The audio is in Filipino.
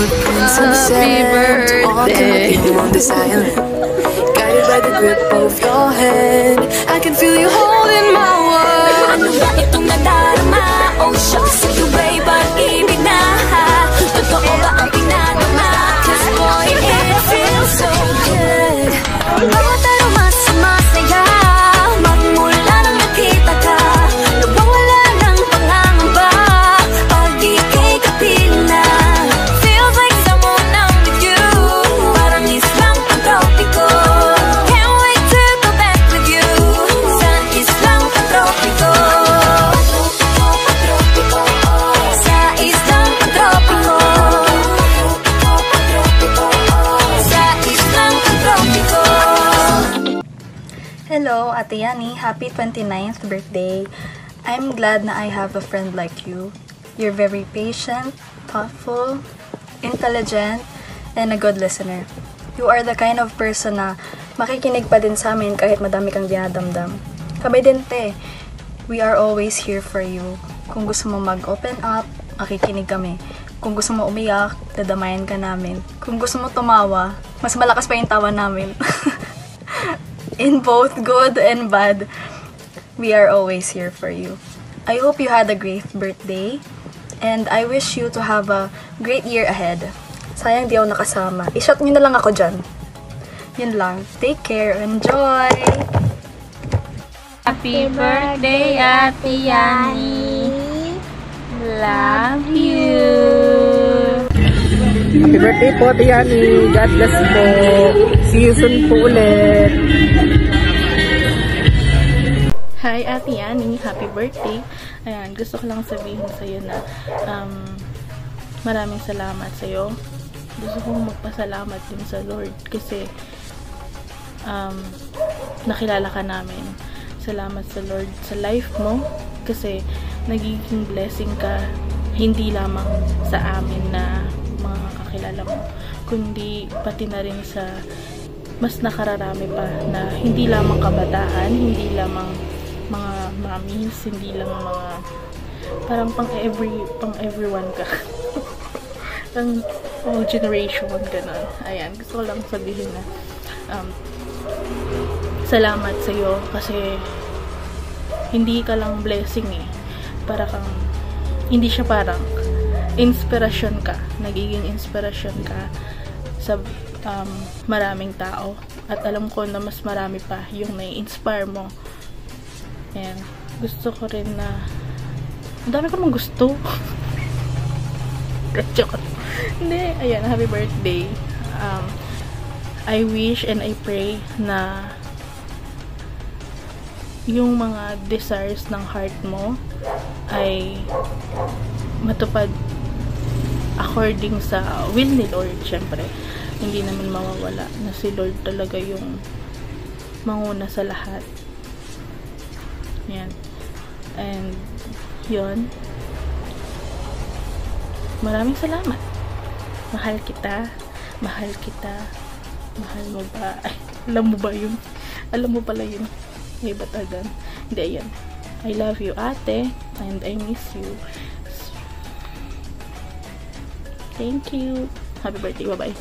footprints in the sand. Walking with you on this island, guided by the grip of your hand. I can feel you holding my world. Ano ba itong nadarama? Oh shucks, the way pag-ibig na totoo ba ang pinadama? Cause boy, it feels so good. Bawat aroma sumasaya, magmula nang nakita ka. Nawawala ng pangangamba pag ika'y kapiling na. Feels like someone I'm with you, parang islang pantropiko. Can't wait to go back with you sa islang pantropiko. Sa islang pantropiko. Sa islang pantropiko. Hello, Ate Yani. Happy 29th birthday. I'm glad na I have a friend like you. You're very patient, thoughtful, intelligent, and a good listener. You are the kind of person na makikinig pa din sa amin kahit madami kang dinadamdam. Kami din, te. We are always here for you. Kung gusto mo mag-open up, makikinig kami. Kung gusto mo umiyak, dadamayan ka namin. Kung gusto mo tumawa, mas malakas pa yung tawa namin. In both good and bad, we are always here for you. I hope you had a great birthday, and I wish you to have a great year ahead. Sayang di ako nakasama. I-shot nyo na lang ako dyan. Yun lang. Take care. Enjoy! Happy birthday, Ate Yani. Love you. Happy birthday po, Ate Yani. God bless po. See you soon po ulit. Hi, Ate Yani. Happy birthday. Ayan, gusto ko lang sabihin sa'yo na maraming salamat sa'yo. Gusto kong magpasalamat din sa Lord kasi nakilala ka namin. Salamat sa Lord sa life mo kasi nagiging blessing ka hindi lamang sa amin na mga kakilala mo, kundi pati na rin sa mas nakararami pa na hindi lamang kabataan, hindi lamang mga mommies, hindi lang mga parang pang everyone ka. Ang all generation ganun. Ayan, gusto ko lang sabihin na salamat sa iyo kasi hindi ka lang blessing eh. Para kang hindi siya parang inspirasyon ka, nagiging inspirasyon ka sa maraming tao at alam ko na mas marami pa yung nai-inspire mo. Ayan, gusto ko rin na ang dami ko namang gusto. Hindi, ayan, happy birthday. I wish and I pray na yung mga desires ng heart mo ay matupad according sa will ni Lord. Syempre, hindi naman mawawala na si Lord talaga yung manguna sa lahat. Yan. And yun, maraming salamat. Mahal kita. Mahal kita. Mahal mo ba? Ay, alam mo ba yun? Alam mo pala yun. May batagan. Hindi, yan. I love you, ate. And I miss you. Thank you. Happy birthday. Bye-bye.